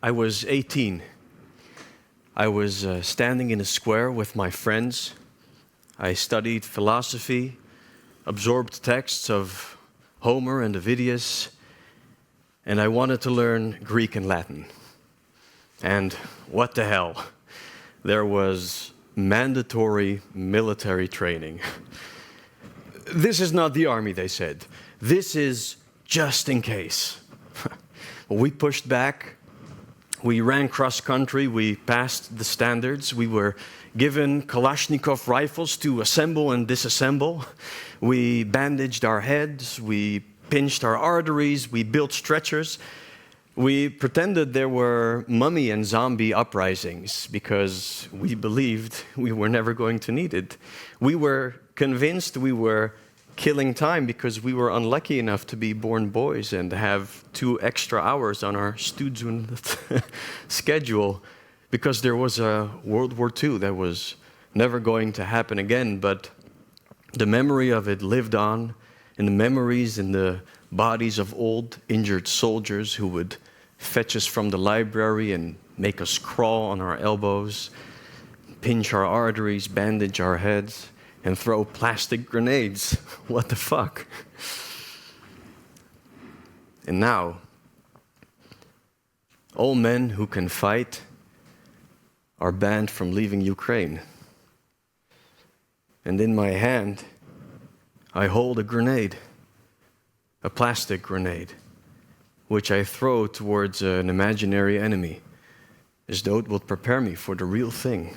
I was 18. I was standing in a square with my friends. I studied philosophy, absorbed texts of Homer and Ovidius, and I wanted to learn Greek and Latin. And what the hell? There was mandatory military training. This is not the army, they said. This is just in case. We pushed back. We ran cross-country. We passed the standards. We were given Kalashnikov rifles to assemble and disassemble. We bandaged our heads. We pinched our arteries. We built stretchers. We pretended there were mummy and zombie uprisings because we believed we were never going to need it. We were convinced we were killing time because we were unlucky enough to be born boys and have 2 extra hours on our student schedule because there was a World War II that was never going to happen again, but the memory of it lived on in the memories in the bodies of old injured soldiers who would fetch us from the library and make us crawl on our elbows, pinch our arteries, bandage our heads, and throw plastic grenades. What the fuck? And now, all men who can fight are banned from leaving Ukraine. And in my hand, I hold a grenade, a plastic grenade, which I throw towards an imaginary enemy, as though it will prepare me for the real thing.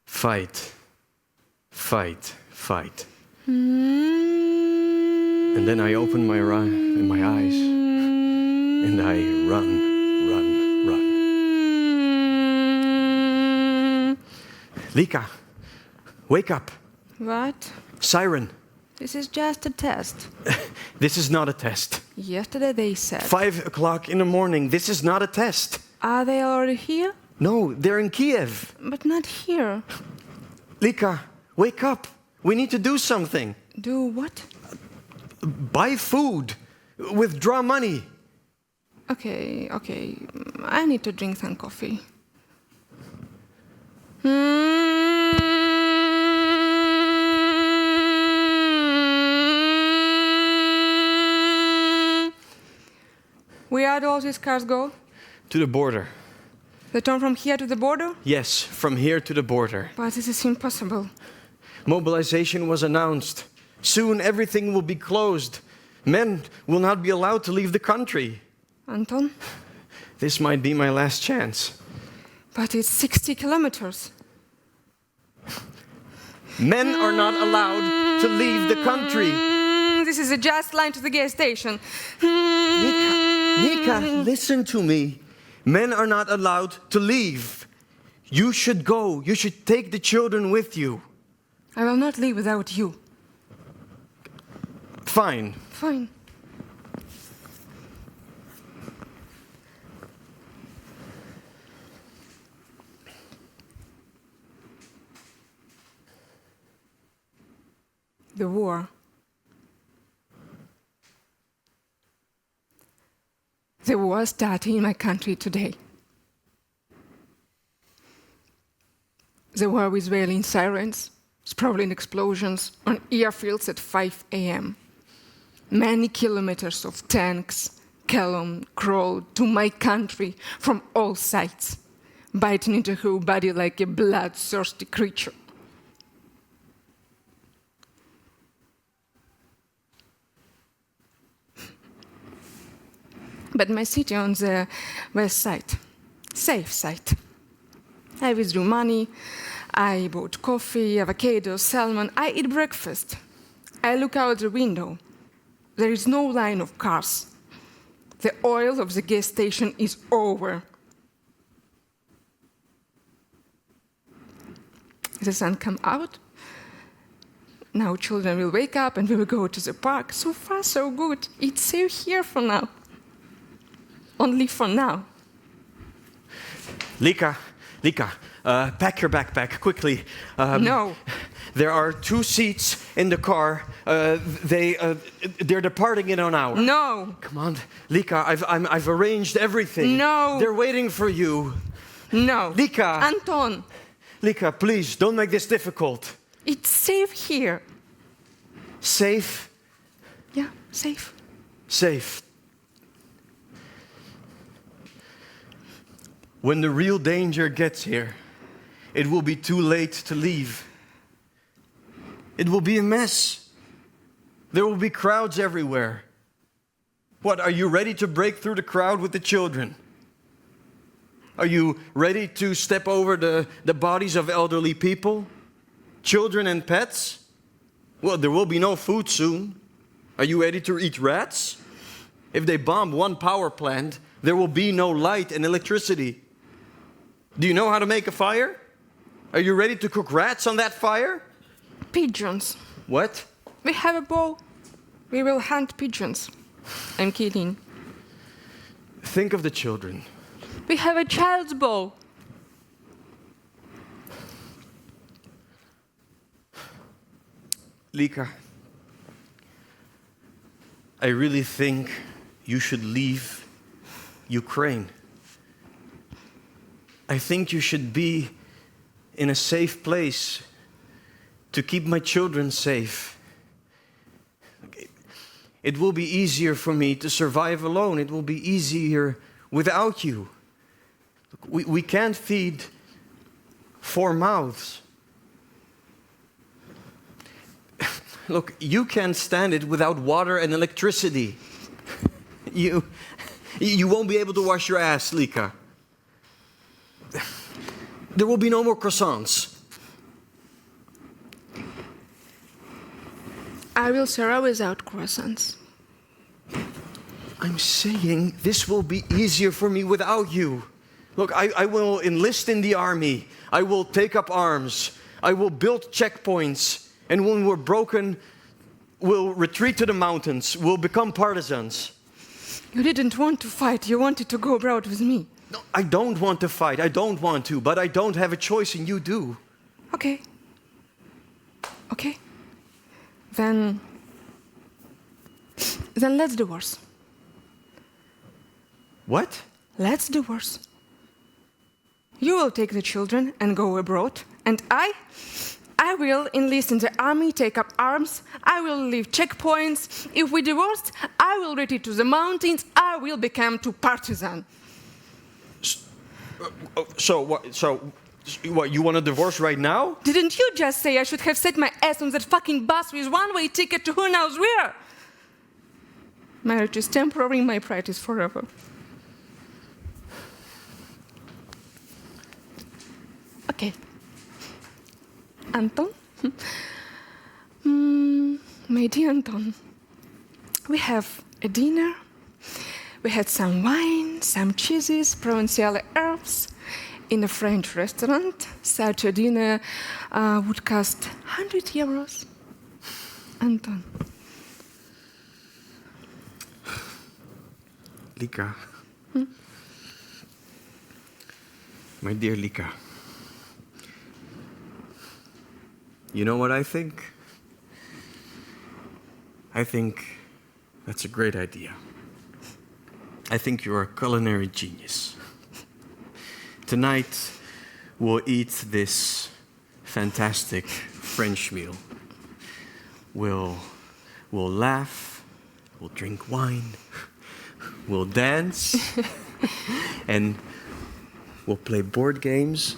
Fight, fight, fight. And then I open my eyes, and I run, run, run. Lika, wake up. What? Siren. This is just a test. This is not a test. Yesterday they said. 5 o'clock in the morning. This is not a test. Are they already here? No, they're in Kiev. But not here. Lika, wake up. We need to do something. Do what? Buy food. Withdraw money. Okay. I need to drink some coffee. Where do all these cars go? To the border. They turn from here to the border? Yes, from here to the border. But this is impossible. Mobilization was announced. Soon everything will be closed. Men will not be allowed to leave the country. Anton? This might be my last chance. But it's 60 kilometers. Men are not allowed to leave the country. This is a just line to the gas station. Nika, listen to me. Men are not allowed to leave. You should go. You should take the children with you. I will not leave without you. Fine. Fine. The war. The war starting in my country today. The war with wailing sirens, sprawling explosions on airfields at 5 a.m. Many kilometers of tanks, column crawled to my country from all sides, biting into her body like a bloodthirsty creature. But my city on the west side, safe side. I withdrew money, I bought coffee, avocado, salmon, I eat breakfast. I look out the window. There is no line of cars. The oil of the gas station is over. The sun come out. Now children will wake up and we will go to the park. So far, so good. It's safe here for now. Only for now. Lika, pack your backpack quickly. No. There are 2 seats in the car. They're departing in an hour. No. Come on, Lika, I've arranged everything. No. They're waiting for you. No. Lika. Anton, Lika, please, don't make this difficult. it's safe here. Safe? Yeah, safe. Safe. When the real danger gets here, it will be too late to leave. It will be a mess. There will be crowds everywhere. What, are you ready to break through the crowd with the children? Are you ready to step over the bodies of elderly people, children and pets? Well, there will be no food soon. Are you ready to eat rats? If they bomb one power plant, there will be no light and electricity. Do you know how to make a fire? Are you ready to cook rats on that fire? Pigeons. What? We have a bow. We will hunt pigeons. I'm kidding. Think of the children. We have a child's bow. Lika, I really think you should leave Ukraine. I think you should be in a safe place to keep my children safe. It will be easier for me to survive alone. It will be easier without you. We can't feed 4 mouths. Look, you can't stand it without water and electricity. You won't be able to wash your ass, Lika. There will be no more croissants. I will survive without croissants. I'm saying this will be easier for me without you. Look, I will enlist in the army. I will take up arms. I will build checkpoints. And when we're broken, we'll retreat to the mountains. We'll become partisans. You didn't want to fight. You wanted to go abroad with me. No, I don't want to fight. I don't want to. But I don't have a choice and you do. Okay. Okay. Then let's divorce. What? Let's divorce. You will take the children and go abroad, and I will enlist in the army, take up arms, I will leave checkpoints. If we divorced, I will retreat to the mountains, I will become too partisan. So what, you want a divorce right now? Didn't you just say I should have set my ass on that fucking bus with one-way ticket to who knows where? Marriage is temporary, my pride is forever. Okay. Anton? My dear Anton, we have a dinner. We had some wine, some cheeses, Provençal herbs in a French restaurant. Such a dinner would cost 100 euros. Anton. Lika. My dear Lika. You know what I think? I think that's a great idea. I think you're a culinary genius. Tonight, we'll eat this fantastic French meal. We'll laugh, we'll drink wine, we'll dance, and we'll play board games.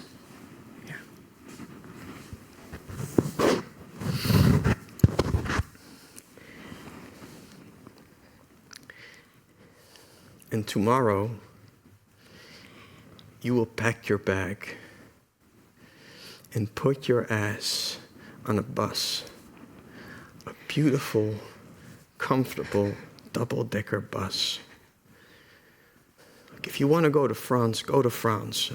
And tomorrow, you will pack your bag and put your ass on a bus, a beautiful, comfortable, double-decker bus. If you want to go to France, go to France.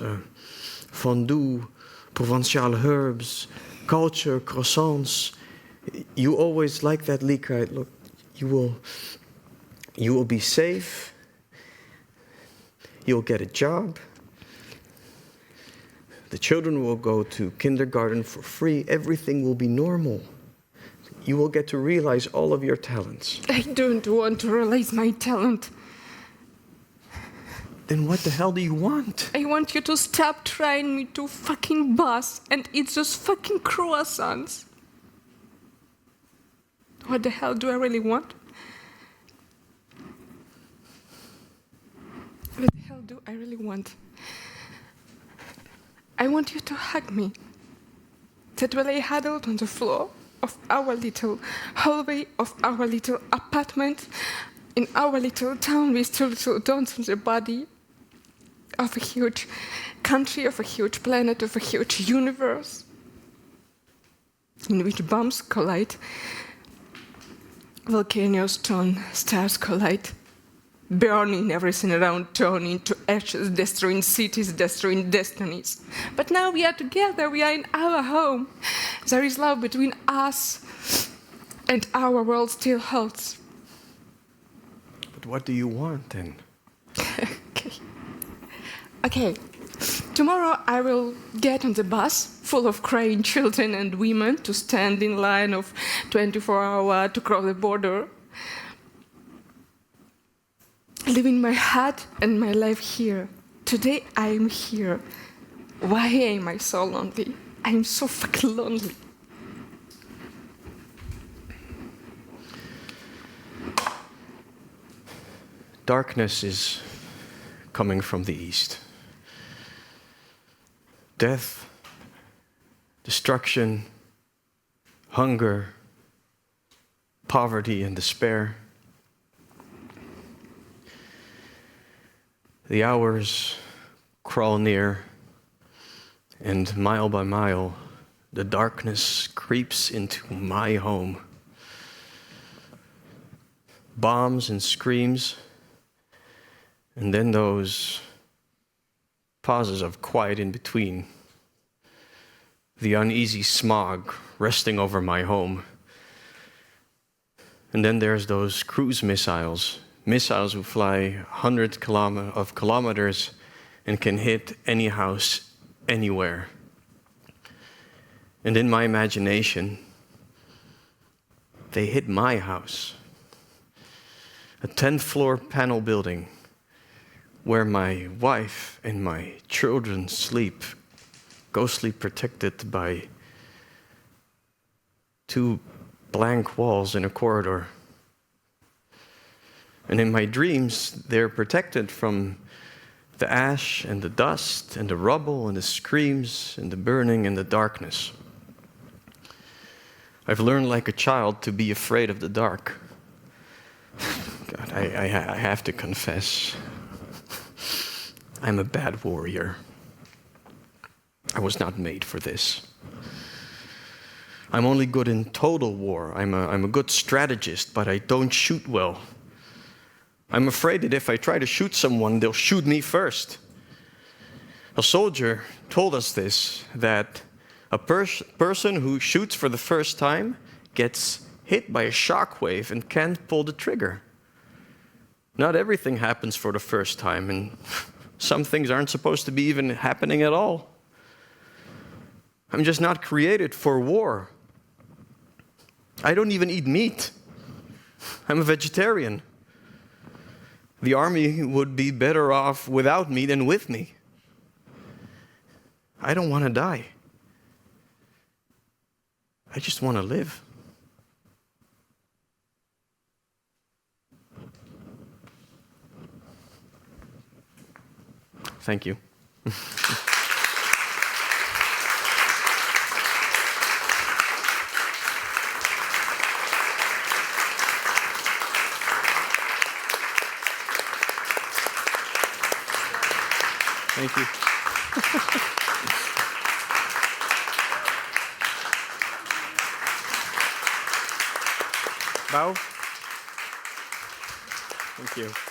Fondue, Provençal herbs, culture, croissants. You always like that, Lika. Look, you will be safe. You'll get a job. The children will go to kindergarten for free. Everything will be normal. You will get to realize all of your talents. I don't want to realize my talent. Then what the hell do you want? I want you to stop trying me to fucking bus and eat those fucking croissants. What the hell do I really want? What the hell do I really want? I want you to hug me. That we lay huddled on the floor of our little hallway, of our little apartment, in our little town with two little dots on the body of a huge country, of a huge planet, of a huge universe, in which bombs collide, volcanoes turn, stars collide, burning everything around, turning to ashes, destroying cities, destroying destinies. But now we are together, we are in our home. There is love between us, and our world still holds. But what do you want then? Okay. Tomorrow I will get on the bus full of crying children and women to stand in line of 24 hours to cross the border. Living my heart and my life here. Today I am here. Why am I so lonely? I am so fucking lonely. Darkness is coming from the east. Death, destruction, hunger, poverty, and despair. The hours crawl near, and mile by mile, the darkness creeps into my home. Bombs and screams, and then those pauses of quiet in between. The uneasy smog resting over my home. And then there's those cruise missiles who fly hundreds of kilometers and can hit any house anywhere. And in my imagination, they hit my house. A 10th-floor panel building where my wife and my children sleep, ghostly protected by 2 blank walls in a corridor. And in my dreams, they're protected from the ash and the dust and the rubble and the screams and the burning and the darkness. I've learned like a child to be afraid of the dark. God, I have to confess, I'm a bad warrior. I was not made for this. I'm only good in total war. I'm a good strategist, but I don't shoot well. I'm afraid that if I try to shoot someone, they'll shoot me first. A soldier told us this, that a person who shoots for the first time gets hit by a shockwave and can't pull the trigger. Not everything happens for the first time, and some things aren't supposed to be even happening at all. I'm just not created for war. I don't even eat meat. I'm a vegetarian. The army would be better off without me than with me. I don't want to die. I just want to live. Thank you. Thank you. Bow. Thank you.